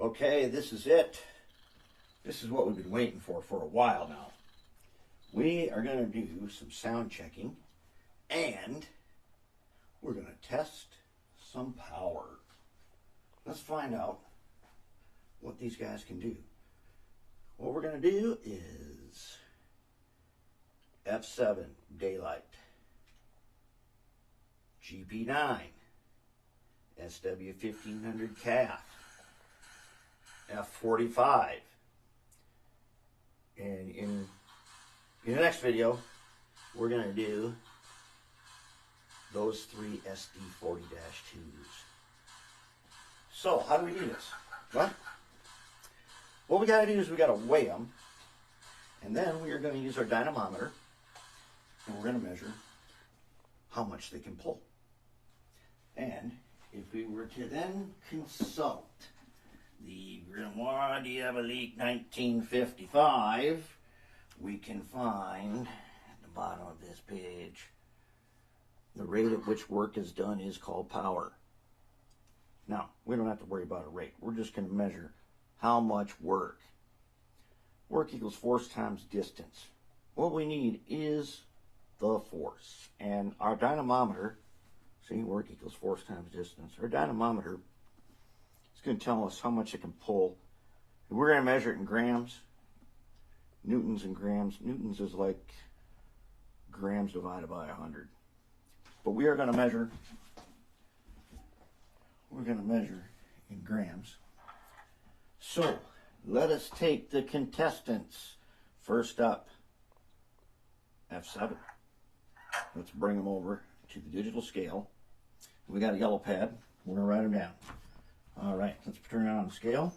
Okay, this is it. This is what we've been waiting for a while now. We are going to do some sound checking and we're going to test some power. Let's find out what these guys can do. What we're going to do is F7 daylight, GP9, SW1500 Calf, F45, and in the next video we're going to do those three SD40-2s. So how do we do this? Well, what we got to do is we got to weigh them, and then we are going to use our dynamometer and we're going to measure how much they can pull. And if we were to then consult the Grimoire Diabolique 1955, we can find at the bottom of this page the rate at which work is done is called power. Now, we don't have to worry about a rate. We're just going to measure how much work. Work equals force times distance. What we need is the force. And our dynamometer, see, work equals force times distance. Our dynamometer is going to tell us how much it can pull. And we're going to measure it in grams, newtons and grams. Newtons is like grams divided by 100. But we are going to measure, in grams. So let us take the contestants. First up, F7. Let's bring them over to the digital scale. We got a yellow pad. We're going to write them down. All right, let's turn it on the scale.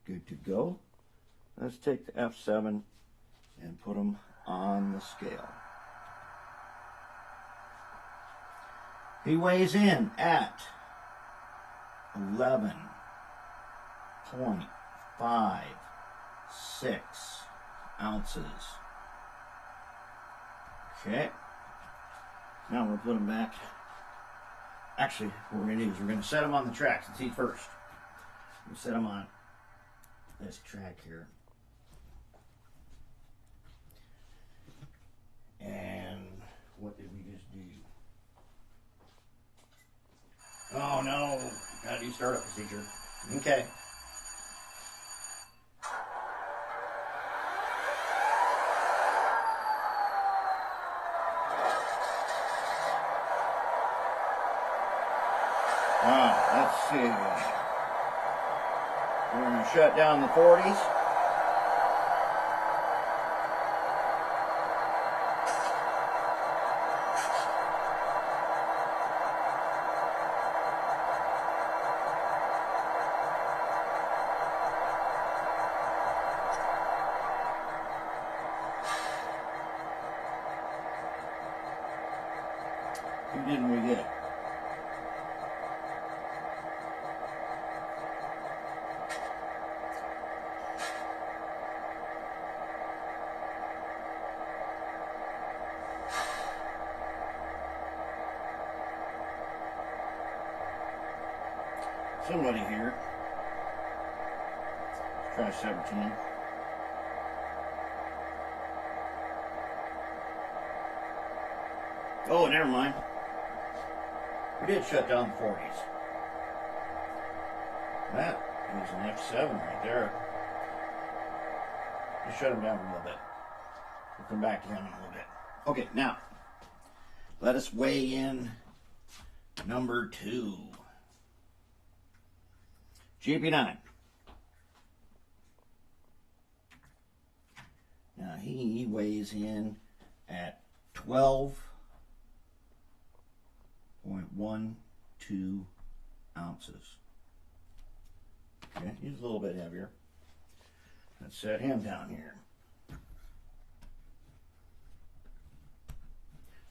Good to go. Let's take the F7 and put them on the scale. He weighs in at 11.56 ounces. Okay. Now we'll put them back. Actually, what we're going to do is we're going to set them on the tracks. Let's see first. We'll set them on this track here. And what did we just do? Oh no, gotta do startup procedure. Okay. Let's see. We're going to shut down the 40s. Who didn't we get? Somebody here. Let's try 17. Oh, never mind. We did shut down the 40s. That is an F7 right there. Just shut them down a little bit. We'll come back to them in a little bit. Okay, now, let us weigh in number 2. GP9. Now he weighs in at 12.12 ounces. Okay, he's a little bit heavier. Let's set him down here.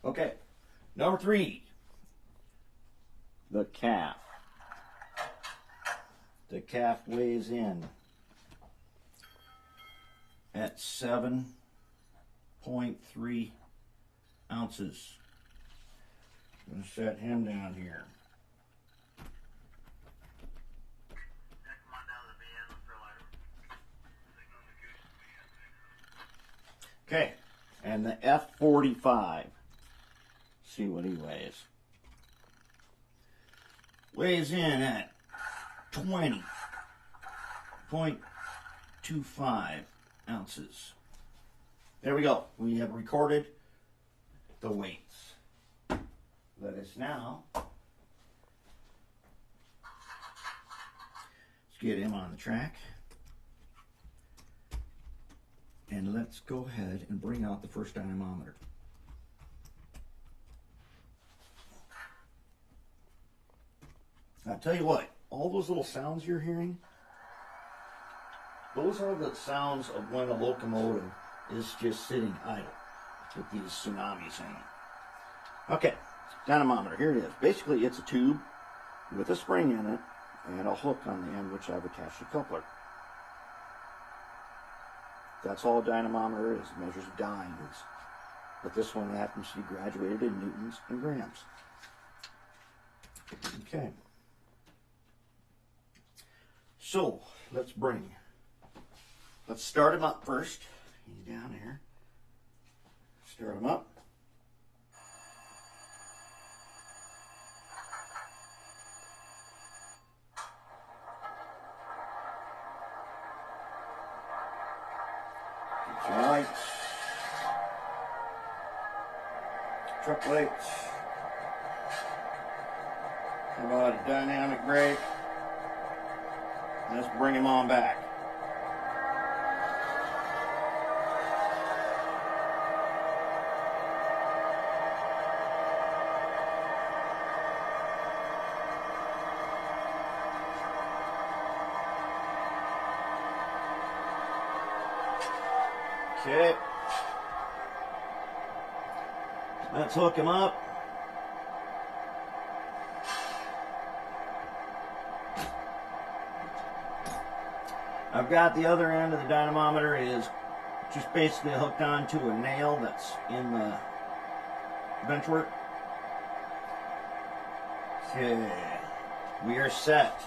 Okay, number 3, the calf. The calf weighs in at 7.3 ounces. I'm going to set him down here. Okay, and the F45. See what he weighs. Weighs in at 20.25 ounces. There we go. We have recorded the weights. Let us now let's get him on the track. And let's go ahead and bring out the first dynamometer. I'll tell you what, all those little sounds you're hearing, those are the sounds of when a locomotive is just sitting idle with these tsunamis hanging. Okay, dynamometer, here it is. Basically, it's a tube with a spring in it and a hook on the end, which I've attached a coupler. That's all a dynamometer is. It measures dynes. But this one happens to be graduated in newtons and grams. Okay. So, let's start him up first. He's down here. Start him up. Get your lights. Truck lights. How about a dynamic brake? Let's bring him on back. Okay. Let's hook him up. I've got the other end of the dynamometer is just basically hooked onto a nail that's in the benchwork. Okay, we are set.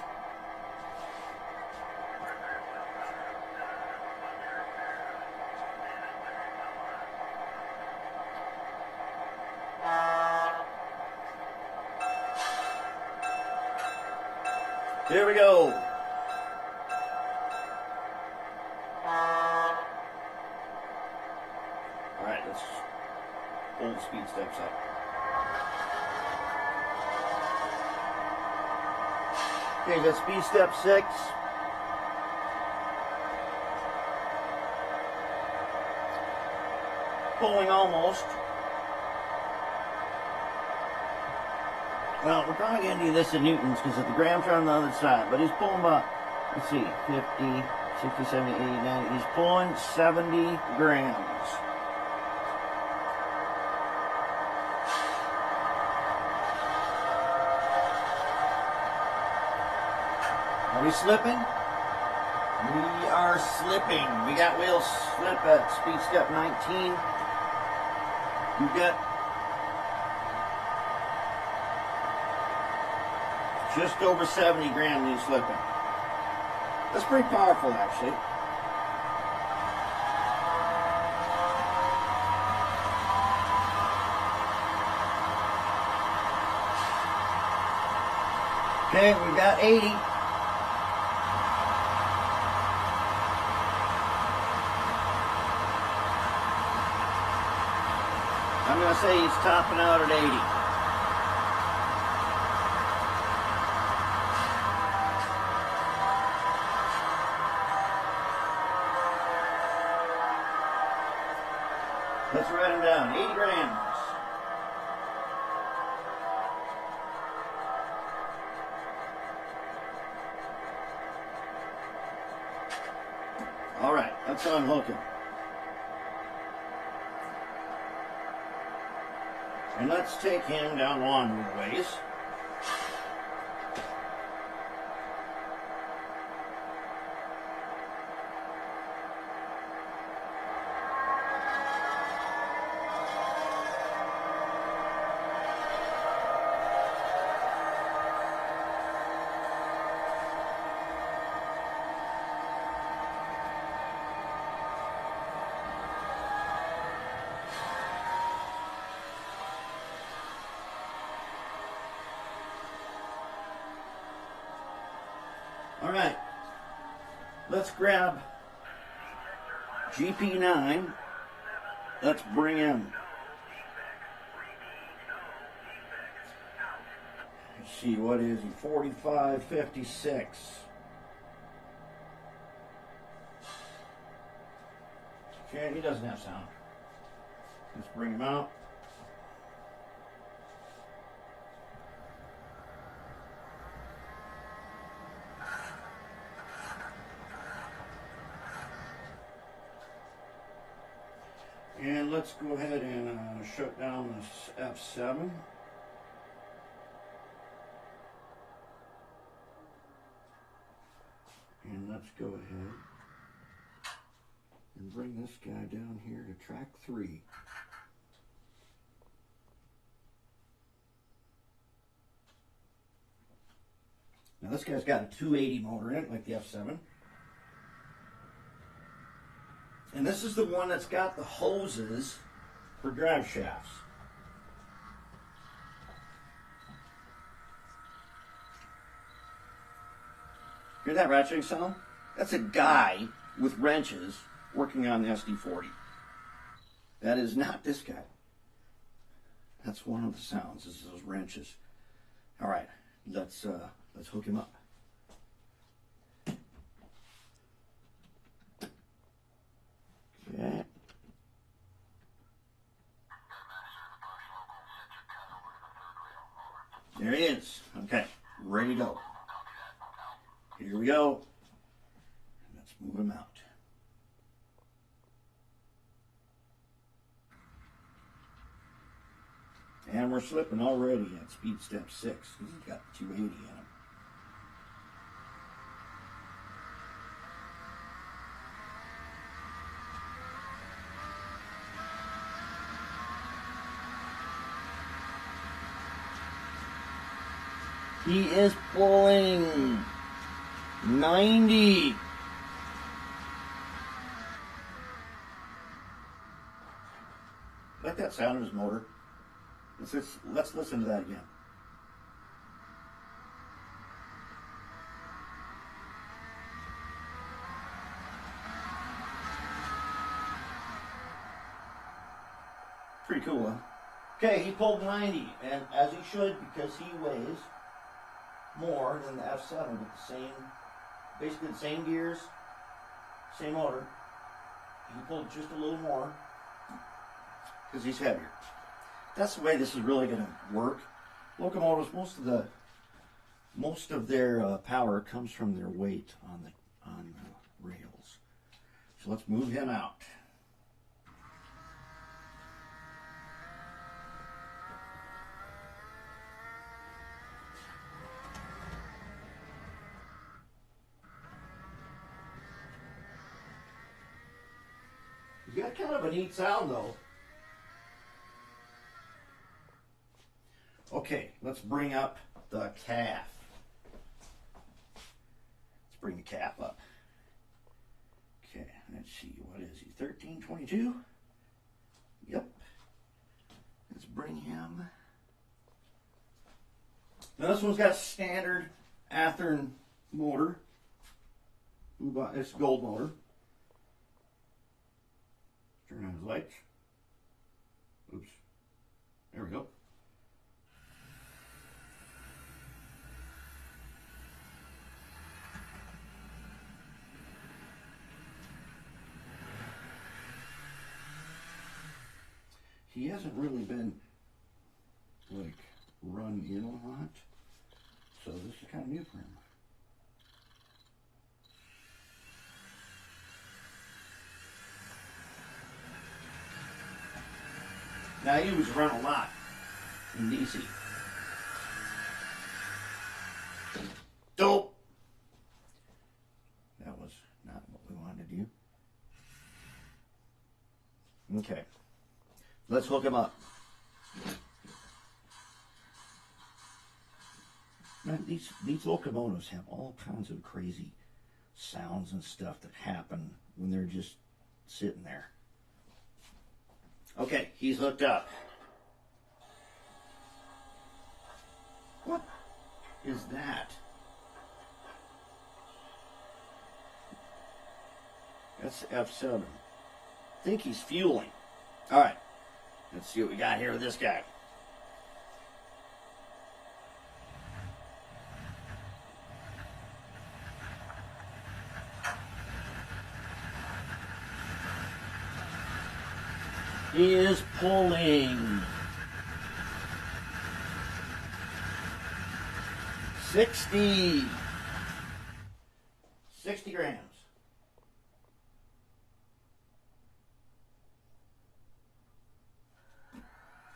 Here we go. Alright, let's pull the speed steps up. Okay, that's speed step 6. Pulling almost. Well, we're probably going to do this in newtons because the grams are on the other side. But he's pulling about, let's see, 50, 60, 70, 80, 90. He's pulling 70 grams. Are we slipping? We are slipping. We got wheel slip at speed step 19. We've got just over 70 grams in slipping. That's pretty powerful, actually. Okay, we've got 80. I'm going to say he's topping out at 80. Let's write him down. 80 grams. All right, let's unhook him. And let's take him down lawnmower ways. All right, let's grab GP9. Let's bring in. Let's see, what is he? 4556. Okay, he doesn't have sound. Let's bring him out. And let's go ahead and shut down this F7. And let's go ahead and bring this guy down here to track 3. Now this guy's got a 280 motor in it, like the F7. And this is the one that's got the hoses for drive shafts. Hear that ratcheting sound? That's a guy with wrenches working on the SD40. That is not this guy. That's one of the sounds, is those wrenches. All right, let's hook him up. Okay. There he is. Okay, ready to go. Here we go. Let's move him out. And we're slipping already at speed step 6 because he's got 280 in him. He is pulling 90. Like that sound of his motor. Let's listen to that again. Pretty cool, huh? Okay, he pulled 90, and as he should, because he weighs more than the F7 with the same, basically the same gears, same motor. He pulled just a little more because he's heavier. That's the way this is really going to work. Locomotives, most of their power comes from their weight on the rails. So let's move him out. He's got kind of a neat sound though. Okay, let's bring up the calf. Let's bring the calf up. Okay, let's see, what is he, 1322? Yep. Let's bring him. Now this one's got a standard Athearn motor. It's a gold motor. Turn on his lights. Oops. There we go. He hasn't really been like run in a lot, so this is kind of new for him. Now he was run a lot in DC. Dope. That was not what we wanted to do. Okay. Let's hook him up. Man, these locomotives have all kinds of crazy sounds and stuff that happen when they're just sitting there. Okay, he's hooked up. What is that? That's F7. I think he's fueling. All right. Let's see what we got here with this guy. He is pulling 60 grams.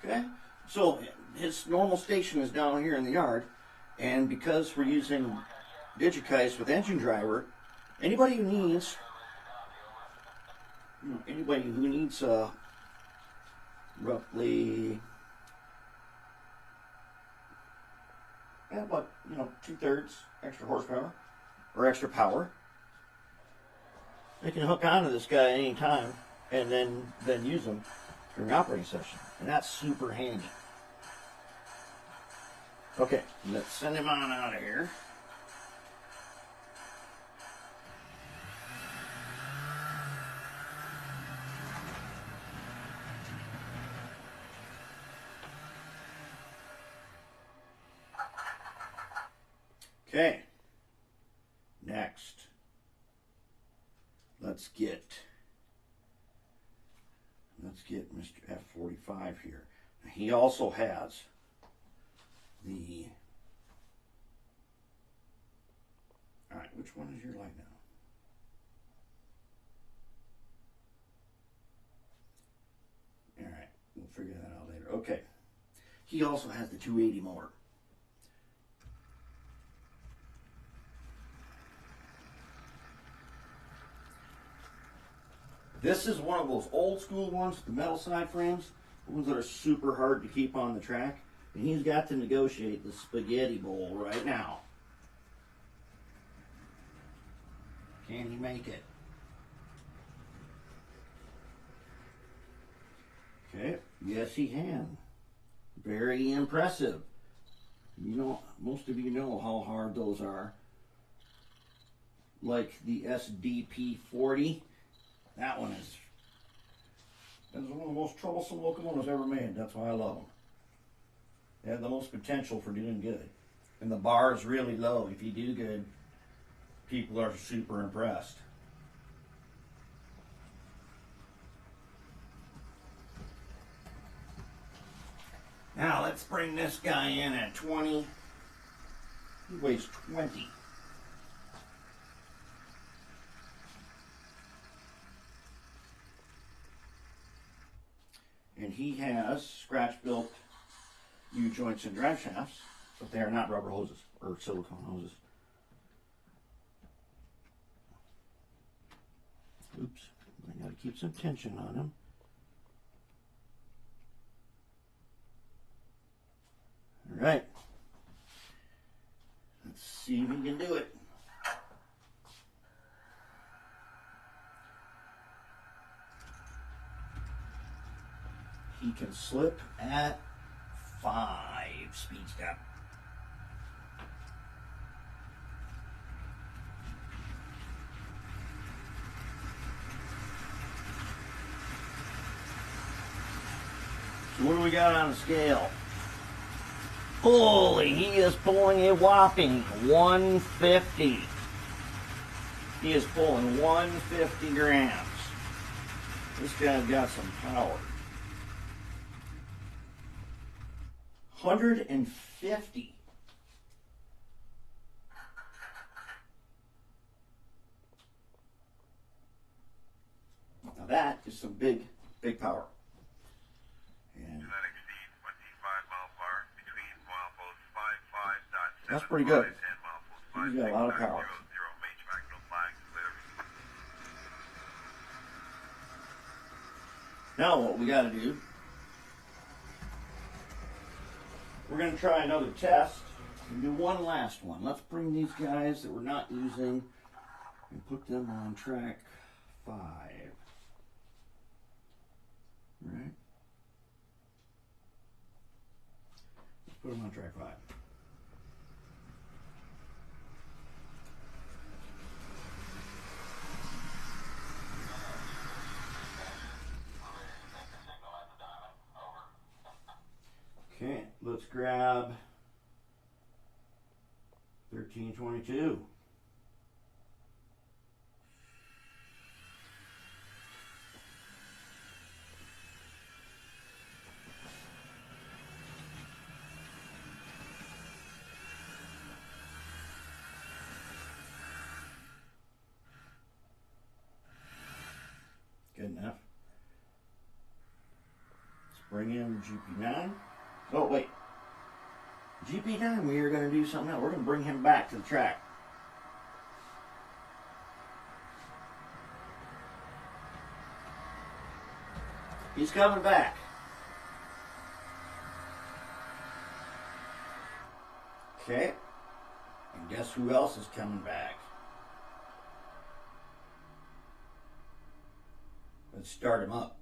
Okay, so his normal station is down here in the yard, and because we're using Digikais with engine driver, anybody who needs roughly about 2/3 extra horsepower or extra power, they can hook onto this guy at any time and then use them during operating session, and that's super handy. Okay, let's send him on out of here. Okay, next, let's get Mr. F45 here. He also has the, all right, which one is your light now? All right, we'll figure that out later. Okay, he also has the 280 motor. This is one of those old school ones with the metal side frames, the ones that are super hard to keep on the track. And he's got to negotiate the spaghetti bowl right now. Can he make it? Okay, yes he can. Very impressive. You know, most of you know how hard those are. Like the SW1500. That one is one of the most troublesome locomotives ever made. That's why I love them. They have the most potential for doing good. And the bar is really low. If you do good, people are super impressed. Now let's bring this guy in at 20. He weighs 20. And he has scratch-built U-joints and drive shafts, but they are not rubber hoses or silicone hoses. Oops, I gotta keep some tension on them. All right, let's see if we can do it. He can slip at 5 speed step. So what do we got on the scale? Holy, he is pulling a whopping 150. He is pulling 150 grams. This guy's got some power. 150. Now that is some big power. And do not exceed 25 mile per hour between mileposts 55.7 that's pretty good. And he's got a lot of power. Now what we got to do, we're going to try another test and do one last one. Let's bring these guys that we're not using and put them on track 5. Right? Let's put them on track 5. grab 1322. Good enough. Let's bring in GP9. Oh, wait. GP9, we are going to do something else. We're going to bring him back to the track. He's coming back. Okay. And guess who else is coming back? Let's start him up.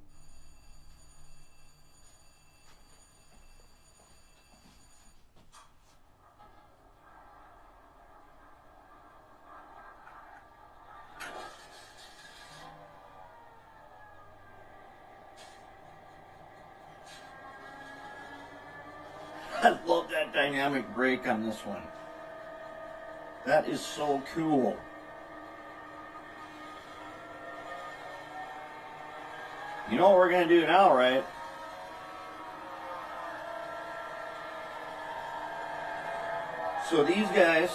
I love that dynamic brake on this one. That is so cool. You know what we're going to do now, right? So these guys,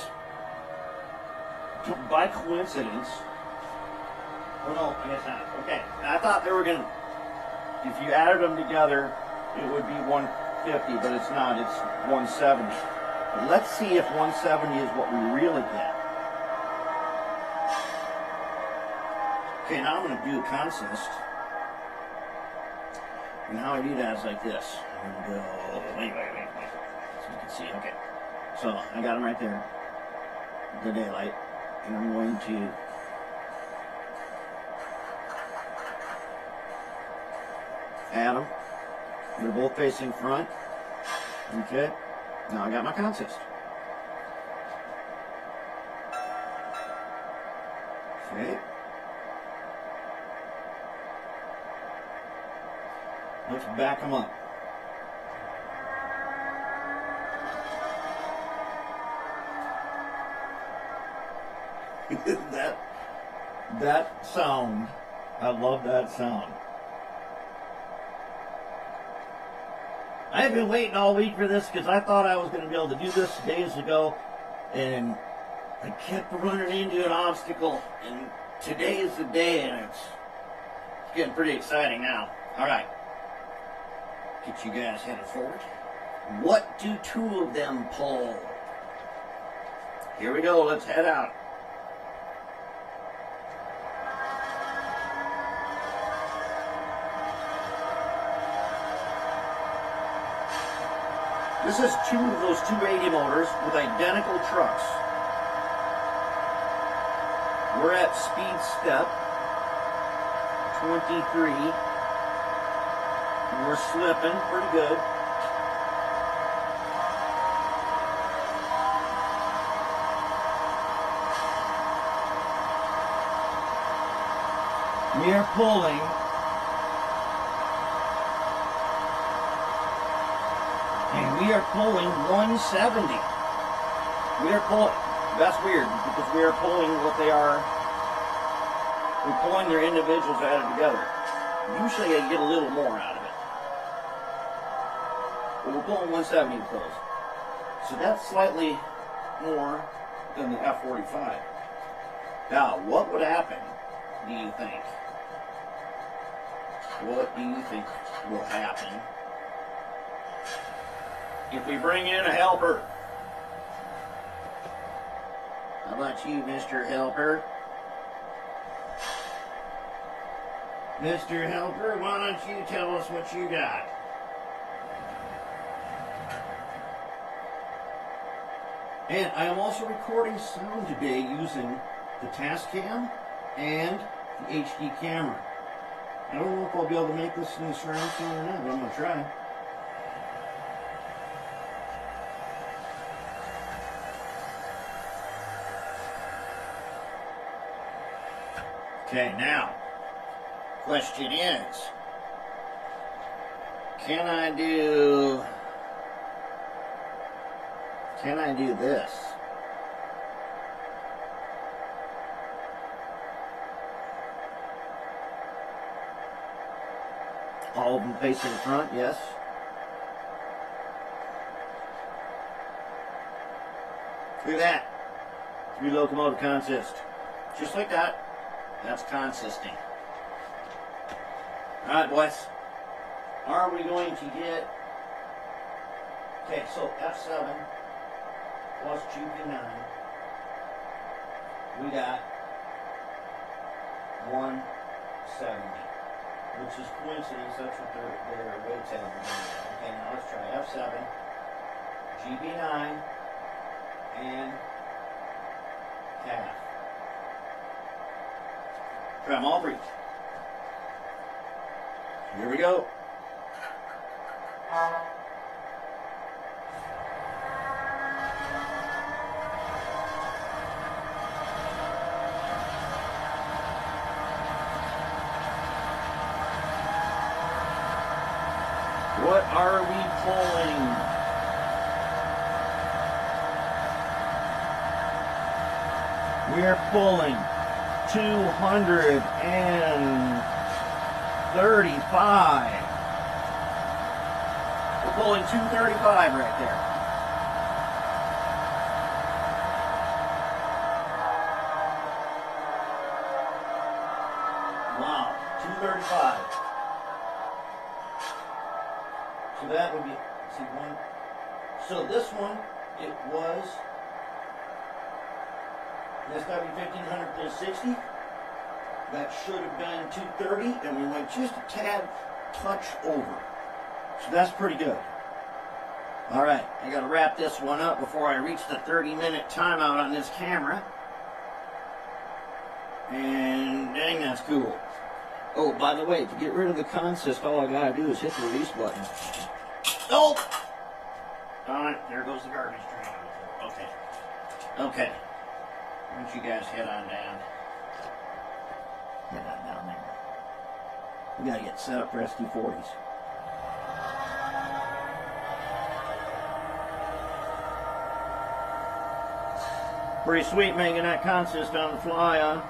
by coincidence, oh no, I guess not. Okay, I thought they were going to, if you added them together, it would be 150, but it's not, it's 170. But let's see if 170 is what we really get. Okay, now I'm going to do a consist. And how I do that is like this. I'm going to go, wait. So you can see, okay. So I got them right there, the daylight. And I'm going to add them. They're both facing front. Okay. Now I got my consist. Okay. Let's back them up. that sound, I love that sound. I've been waiting all week for this because I thought I was going to be able to do this days ago, and I kept running into an obstacle, and today is the day, and it's getting pretty exciting now. All right, get you guys headed forward. What do two of them pull? Here we go, let's head out. This is two of those 280 motors with identical trucks. We're at speed step 23. We're slipping pretty good. We are pulling we are pulling 170. We are pulling, that's weird, because we are pulling what they are, we're pulling their individuals added together. Usually I get a little more out of it. But we're pulling 170 with those. So that's slightly more than the F45. Now, what would happen, do you think? What do you think will happen if we bring in a helper? How about you, Mr. Helper? Mr. Helper, why don't you tell us what you got? And I am also recording sound today using the Tascam and the HD camera. I don't know if I'll be able to make this in the surround sound or not, but I'm going to try. Okay, now, question is, can I do Can I do this? All of them facing the front, yes. Look at that. 3 locomotive consist. Just like that. That's consisting. Alright, boys. Are we going to get... Okay, so F7 plus GP9. We got 170. Which is coincidence, that's what their weights have. Okay, now let's try F7, GB9, and calf. Try them all 3. Here we go. What are we pulling? We're pulling 235. We're pulling 235 right there. Wow, 235. So that would be, let's see, one. So this one, it was SW1500 plus 60. That should have been 230, and we went just a tad touch over. So that's pretty good. All right, I got to wrap this one up before I reach the 30-minute timeout on this camera. And dang, that's cool. Oh, by the way, to get rid of the consist, all I gotta do is hit the release button. Oh! Darn it, there goes the garbage train. Okay. Okay. Why don't you guys head on down? Head on down there. We gotta get set up for ST40s. Pretty sweet making that consist on the fly, huh?